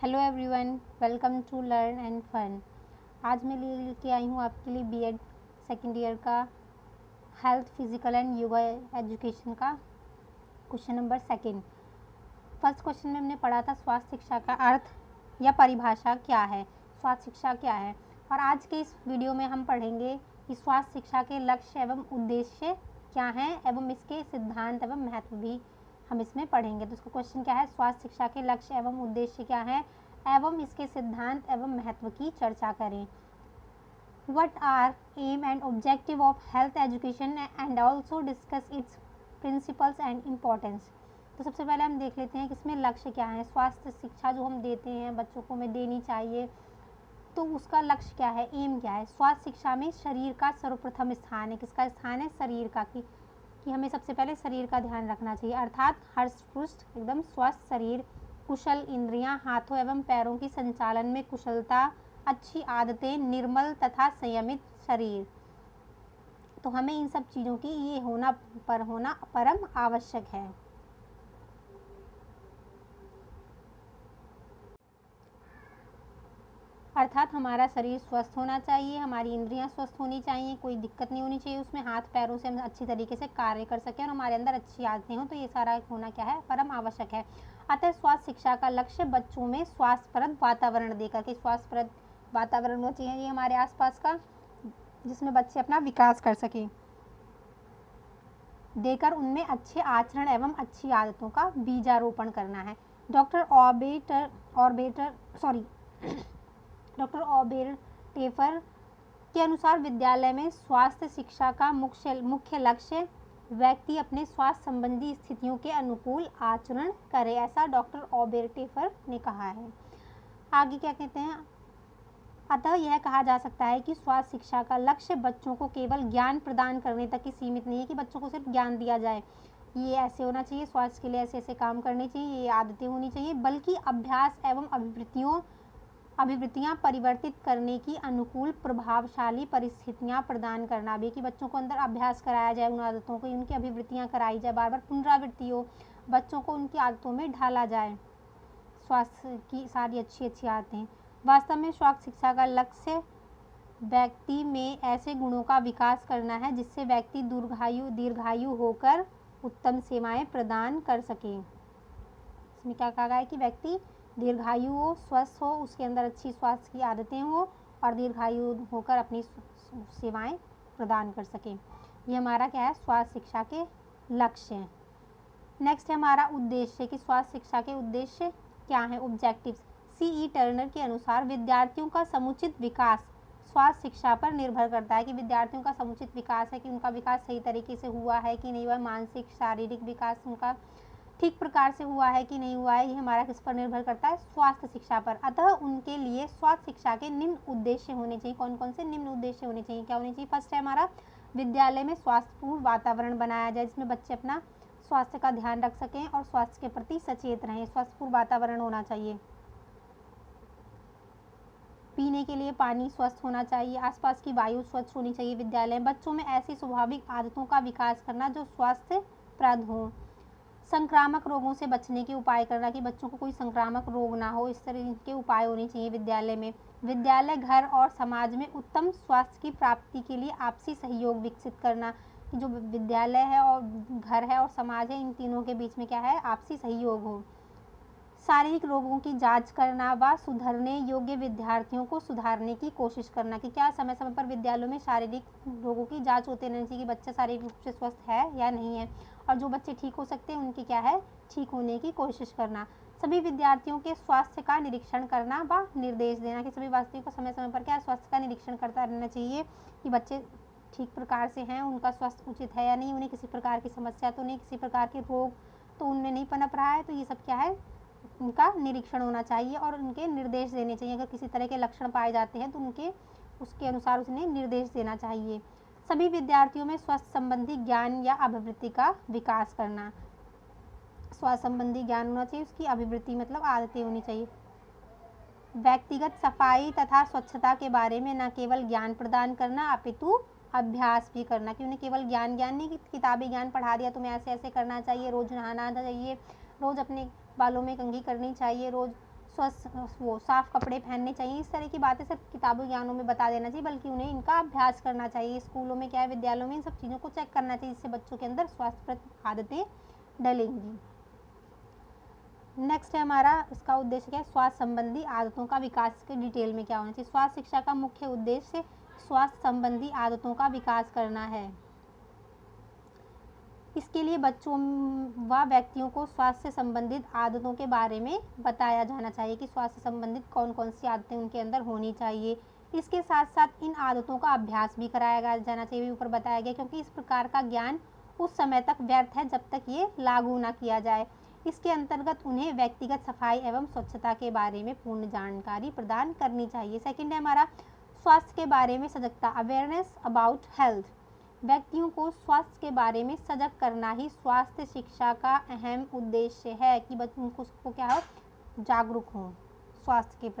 Hello everyone, welcome to learn and fun. आज मैं लेके आई हूँ आपके लिए बीएड सेकेंड ईयर का health physical and yoga education का question number second. First question में हमने पढ़ा था स्वास्थ्य शिक्षा का अर्थ या परिभाषा क्या है, स्वास्थ्य शिक्षा क्या है। और आज के इस वीडियो में हम पढ़ेंगे कि स्वास्थ्य शिक्षा के लक्ष्य एवं उद्देश्य क्या हैं एवं इसके सिद्धांत एवं महत्व भी हम इसमें पढ़ेंगे। तो इसका क्वेश्चन क्या है, स्वास्थ्य शिक्षा के लक्ष्य एवं उद्देश्य क्या है एवं इसके सिद्धांत एवं महत्व की चर्चा करें। What are aim and objective of health education and also discuss its principles and importance। तो सबसे पहले हम देख लेते हैं कि इसमें लक्ष्य क्या है। स्वास्थ्य शिक्षा जो हम देते हैं बच्चों को हमें देनी चाहिए, तो उसका लक्ष्य क्या है, एम क्या है। स्वास्थ्य शिक्षा में शरीर का सर्वप्रथम स्थान है। किसका स्थान है, शरीर का, कि हमें सबसे पहले शरीर का ध्यान रखना चाहिए, अर्थात हष्ट-पुष्ट एकदम स्वस्थ शरीर, कुशल इंद्रियां, हाथों एवं पैरों की संचालन में कुशलता, अच्छी आदतें, निर्मल तथा संयमित शरीर। तो हमें इन सब चीज़ों की ये होना परम आवश्यक है। अर्थात हमारा शरीर स्वस्थ होना चाहिए, हमारी इंद्रियां स्वस्थ होनी चाहिए, कोई दिक्कत नहीं होनी चाहिए उसमें, हाथ पैरों से हम अच्छी तरीके से कार्य कर सकें और हमारे अंदर अच्छी आदतें हों। तो ये सारा होना क्या है, परम आवश्यक है। अतः स्वास्थ्य शिक्षा का लक्ष्य बच्चों में स्वास्थ्यप्रद वातावरण देकर के, स्वास्थ्यप्रद वातावरण होना चाहिए हमारे आसपास का, जिसमें बच्चे अपना विकास कर सकें, देकर उनमें अच्छे आचरण एवं अच्छी आदतों का बीजारोपण करना है। डॉक्टर ऑबेरटेफर के अनुसार विद्यालय में स्वास्थ्य शिक्षा का मुख्य लक्ष्य व्यक्ति अपने स्वास्थ्य संबंधी स्थितियों के अनुकूल आचरण करे, ऐसा डॉक्टर ऑबेरटेफर ने कहा है। आगे क्या कहते हैं, अतः यह कहा जा सकता है कि स्वास्थ्य शिक्षा का लक्ष्य बच्चों को केवल ज्ञान प्रदान करने तक ही सीमित नहीं है, कि बच्चों को सिर्फ ज्ञान दिया जाए, ये ऐसे होना चाहिए, स्वास्थ्य के लिए ऐसे ऐसे काम करने चाहिए, ये आदतें होनी चाहिए, बल्कि अभ्यास एवं अभिवृत्तियां परिवर्तित करने की अनुकूल प्रभावशाली परिस्थितियां प्रदान करना भी, कि बच्चों को अंदर अभ्यास कराया जाए, उन आदतों को, उनकी अभिवृत्तियां कराई जाए, बार बार पुनरावृत्ति हो, बच्चों को उनकी आदतों में ढाला जाए स्वास्थ्य की सारी अच्छी आदतें। वास्तव में स्वास्थ्य शिक्षा का लक्ष्य व्यक्ति में ऐसे गुणों का विकास करना है जिससे व्यक्ति दीर्घायु होकर उत्तम सेवाएं प्रदान कर सके। इसमें क्या कहा गया है कि व्यक्ति दीर्घायु हो, स्वस्थ हो, उसके अंदर अच्छी स्वास्थ्य की आदतें हो और दीर्घायु होकर अपनी सेवाएं प्रदान कर सके। ये हमारा क्या है, स्वास्थ्य शिक्षा के लक्ष्य हैं। नेक्स्ट है हमारा उद्देश्य, कि स्वास्थ्य शिक्षा के उद्देश्य क्या है, ऑब्जेक्टिव्स। सीई टर्नर के अनुसार विद्यार्थियों का समुचित विकास स्वास्थ्य शिक्षा पर निर्भर करता है, कि विद्यार्थियों का समुचित विकास है, कि उनका विकास सही तरीके से हुआ है कि नहीं हुआ है, मानसिक शारीरिक विकास उनका ठीक प्रकार से हुआ है कि नहीं हुआ है, ये हमारा किस पर निर्भर करता है, स्वास्थ्य शिक्षा पर। अतः उनके लिए स्वास्थ्य शिक्षा के निम्न उद्देश्य होने चाहिए। कौन कौन से निम्न उद्देश्य होने चाहिए, क्या होने चाहिए। फर्स्ट है हमारा, विद्यालय में स्वास्थ्यपूर्ण वातावरण बनाया जाए, जिसमें बच्चे अपना स्वास्थ्य का ध्यान रख सकें और स्वास्थ्य के प्रति सचेत रहें। स्वास्थ्यपूर्ण वातावरण होना चाहिए, पीने के लिए पानी स्वस्थ होना चाहिए, आसपास की वायु स्वच्छ होनी चाहिए। विद्यालय में बच्चों में ऐसी स्वाभाविक आदतों का विकास करना जो स्वास्थ्यप्रद हो। संक्रामक रोगों से बचने के उपाय करना, कि बच्चों को कोई संक्रामक रोग ना हो, इस तरह के उपाय होने चाहिए विद्यालय में। विद्यालय, घर और समाज में उत्तम स्वास्थ्य की प्राप्ति के लिए आपसी सहयोग विकसित करना, कि जो विद्यालय है और घर है और समाज है, इन तीनों के बीच में क्या है, आपसी सहयोग हो। शारीरिक रोगों की जांच करना व सुधरने योग्य विद्यार्थियों को सुधारने की कोशिश करना, कि क्या समय समय पर विद्यालयों में शारीरिक रोगों की जांच होती रहनी चाहिए, कि बच्चा शारीरिक रूप से स्वस्थ है या नहीं है, और जो बच्चे ठीक हो सकते हैं उनकी क्या है, ठीक होने की कोशिश करना। सभी विद्यार्थियों के स्वास्थ्य का निरीक्षण करना व निर्देश देना, कि सभी विद्यार्थियों को समय समय पर क्या स्वास्थ्य का निरीक्षण करता रहना चाहिए, कि बच्चे ठीक प्रकार से हैं, उनका स्वास्थ्य उचित है या नहीं, उन्हें किसी प्रकार की समस्या तो नहीं, किसी प्रकार के रोग तो उनमें नहीं पनप रहा है। तो ये सब क्या है, उनका निरीक्षण होना चाहिए और उनके निर्देश देने चाहिए। अगर किसी तरह के लक्षण पाए जाते हैं तो उसके अनुसार उसने निर्देश देना चाहिए। सभी विद्यार्थियों में स्वास्थ्य संबंधी ज्ञान या अभिवृत्ति का विकास करना, स्वास्थ्य संबंधी ज्ञान होना चाहिए, उसकी अभिवृत्ति मतलब आदतें होनी चाहिए। व्यक्तिगत सफाई तथा स्वच्छता के बारे में न केवल ज्ञान प्रदान करना अपितु अभ्यास भी करना, कि उन्हें केवल ज्ञान नहीं, कि किताबी ज्ञान पढ़ा दिया तुम्हें ऐसे ऐसे करना चाहिए, रोज नहाना चाहिए, रोज अपने बालों में कंघी करनी चाहिए, रोज साफ कपड़े पहनने चाहिए। इस तरह की बातें सिर्फ किताबी ज्ञानों में बता देना चाहिए, बल्कि उन्हें इनका अभ्यास करना चाहिए। स्कूलों में क्या है, विद्यालयों में इन सब चीज़ों को चेक करना चाहिए, जिससे बच्चों के अंदर स्वास्थ्य आदतें डलेंगी। नेक्स्ट है हमारा, इसका उद्देश्य क्या है, स्वास्थ्य संबंधी आदतों का विकास के डिटेल में क्या होना चाहिए। स्वास्थ्य शिक्षा का मुख्य उद्देश्य स्वास्थ्य संबंधी आदतों का विकास करना है। इसके लिए बच्चों व व्यक्तियों को स्वास्थ्य से संबंधित आदतों के बारे में बताया जाना चाहिए कि स्वास्थ्य से संबंधित कौन कौन सी आदतें उनके अंदर होनी चाहिए। इसके साथ साथ इन आदतों का अभ्यास भी कराया जाना चाहिए, ऊपर बताया गया, क्योंकि इस प्रकार का ज्ञान उस समय तक व्यर्थ है जब तक ये लागू ना किया जाए। इसके अंतर्गत उन्हें व्यक्तिगत सफाई एवं स्वच्छता के बारे में पूर्ण जानकारी प्रदान करनी चाहिए। सेकंड है हमारा, स्वास्थ्य के बारे में सजगता, अवेयरनेस अबाउट हेल्थ। व्यक्तियों को स्वास्थ्य के बारे में सजग करना ही स्वास्थ्य शिक्षा का अहम उद्देश्य है, कि बच्चों को क्या हो, जागरूक हों स्वास्थ्य के प्रति।